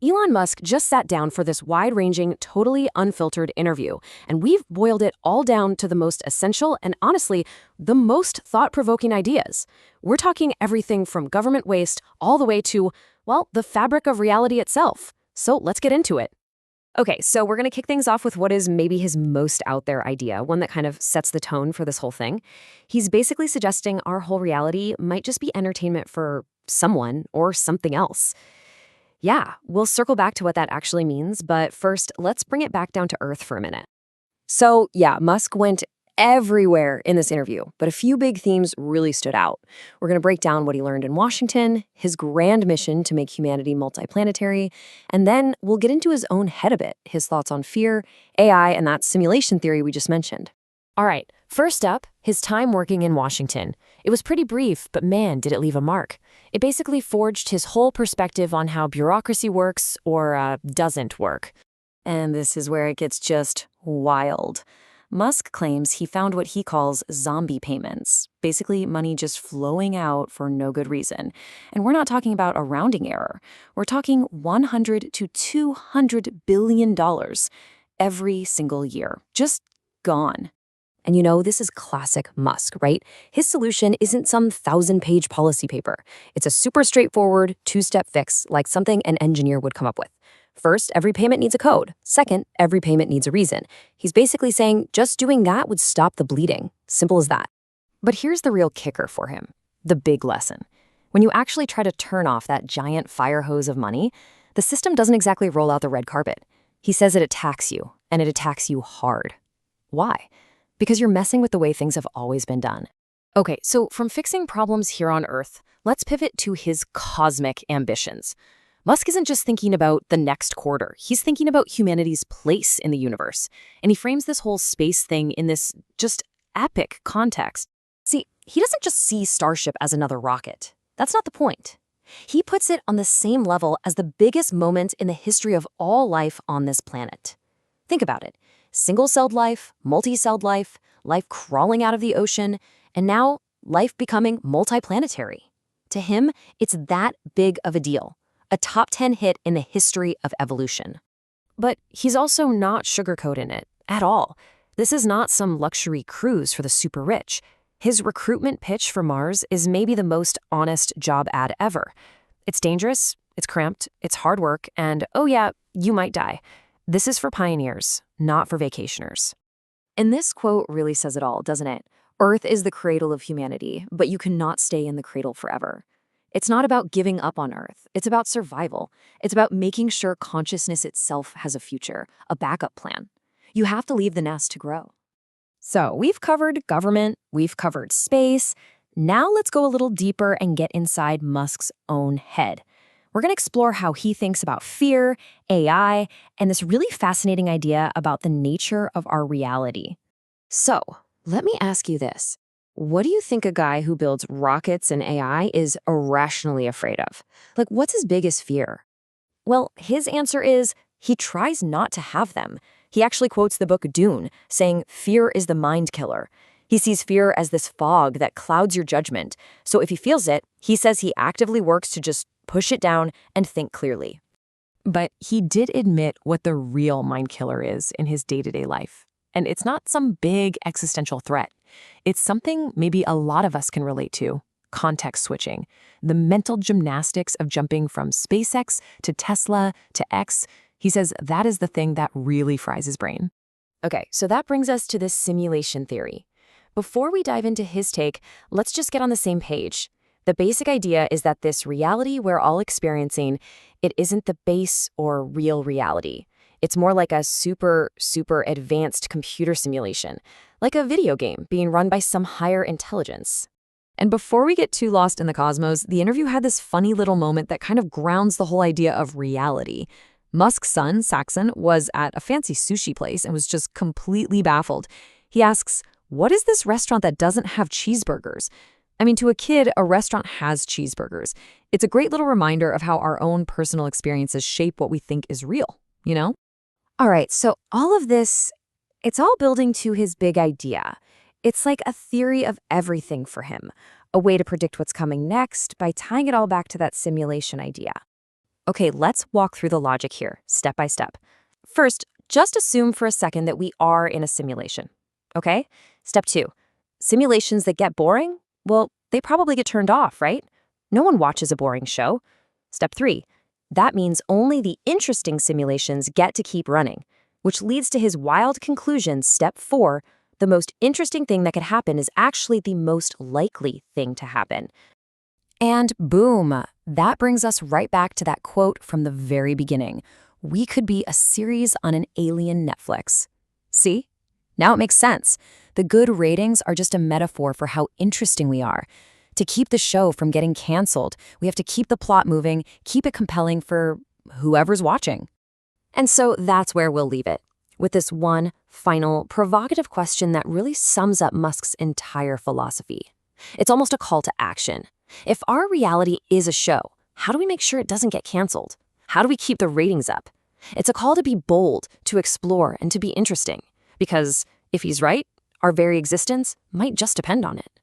Elon Musk just sat down for this wide-ranging, totally unfiltered interview, and we've boiled it all down to the most essential and, honestly, the most thought-provoking ideas. We're talking everything from government waste all the way to, well, the fabric of reality itself. So let's get into it. Okay, so we're going to kick things off with what is maybe his most out there idea, one that kind of sets the tone for this whole thing. He's basically suggesting our whole reality might just be entertainment for someone or something else. Yeah, we'll circle back to what that actually means, but first, let's bring it back down to Earth for a minute. So, yeah, Musk went everywhere in this interview, but a few big themes really stood out. We're going to break down what he learned in Washington, his grand mission to make humanity multiplanetary, and then we'll get into his own head a bit, his thoughts on fear, AI, and that simulation theory we just mentioned. All right, first up, his time working in Washington. It was pretty brief, but man, did it leave a mark. It basically forged his whole perspective on how bureaucracy works or doesn't work. And this is where it gets just wild. Musk claims he found what he calls zombie payments, basically money just flowing out for no good reason. And we're not talking about a rounding error. We're talking $100 to $200 billion every single year, just gone. And you know, this is classic Musk, right? His solution isn't some 1,000-page policy paper. It's a super straightforward, two-step fix, like something an engineer would come up with. First, every payment needs a code. Second, every payment needs a reason. He's basically saying just doing that would stop the bleeding. Simple as that. But here's the real kicker for him, the big lesson. When you actually try to turn off that giant fire hose of money, the system doesn't exactly roll out the red carpet. He says it attacks you, and it attacks you hard. Why? Because you're messing with the way things have always been done. Okay, so from fixing problems here on Earth, let's pivot to his cosmic ambitions. Musk isn't just thinking about the next quarter. He's thinking about humanity's place in the universe. And he frames this whole space thing in this just epic context. See, he doesn't just see Starship as another rocket. That's not the point. He puts it on the same level as the biggest moment in the history of all life on this planet. Think about it. Single-celled life, multi-celled life, life crawling out of the ocean, and now life becoming multiplanetary. To him, it's that big of a deal, a top 10 hit in the history of evolution. But he's also not sugarcoating it at all. This is not some luxury cruise for the super rich. His recruitment pitch for Mars is maybe the most honest job ad ever. It's dangerous, it's cramped, it's hard work, and oh yeah, you might die. This is for pioneers, not for vacationers. And this quote really says it all, doesn't it? Earth is the cradle of humanity, but you cannot stay in the cradle forever. It's not about giving up on Earth. It's about survival. It's about making sure consciousness itself has a future, a backup plan. You have to leave the nest to grow. So we've covered government, we've covered space. Now let's go a little deeper and get inside Musk's own head. We're going to explore how he thinks about fear, AI, and this really fascinating idea about the nature of our reality. So, let me ask you this. What do you think a guy who builds rockets and AI is irrationally afraid of? Like, what's his biggest fear? Well, his answer is he tries not to have them. He actually quotes the book Dune, saying, "Fear is the mind killer." He sees fear as this fog that clouds your judgment. So if he feels it, he says he actively works to just push it down and think clearly. But he did admit what the real mind killer is in his day-to-day life. And it's not some big existential threat. It's something maybe a lot of us can relate to: context switching, the mental gymnastics of jumping from SpaceX to Tesla to X. He says that is the thing that really fries his brain. Okay, so that brings us to this simulation theory. Before we dive into his take, let's just get on the same page. The basic idea is that this reality we're all experiencing, it isn't the base or real reality. It's more like a super advanced computer simulation, like a video game being run by some higher intelligence. And before we get too lost in the cosmos, the interview had this funny little moment that kind of grounds the whole idea of reality. Musk's son, Saxon, was at a fancy sushi place and was just completely baffled. He asks, "What is this restaurant that doesn't have cheeseburgers?" I mean, to a kid, a restaurant has cheeseburgers. It's a great little reminder of how our own personal experiences shape what we think is real, you know? All right, so all of this, it's all building to his big idea. It's like a theory of everything for him, a way to predict what's coming next by tying it all back to that simulation idea. Okay, let's walk through the logic here, step by step. First, just assume for a second that we are in a simulation. Okay? Step 2. Simulations that get boring? Well, they probably get turned off, right? No one watches a boring show. Step 3. That means only the interesting simulations get to keep running, which leads to his wild conclusion, step 4. The most interesting thing that could happen is actually the most likely thing to happen. And boom, that brings us right back to that quote from the very beginning. We could be a series on an alien Netflix. See? Now it makes sense. The good ratings are just a metaphor for how interesting we are. To keep the show from getting canceled, we have to keep the plot moving, keep it compelling for whoever's watching. And so that's where we'll leave it, with this one final, provocative question that really sums up Musk's entire philosophy. It's almost a call to action. If our reality is a show, how do we make sure it doesn't get canceled? How do we keep the ratings up? It's a call to be bold, to explore, and to be interesting. Because if he's right, our very existence might just depend on it.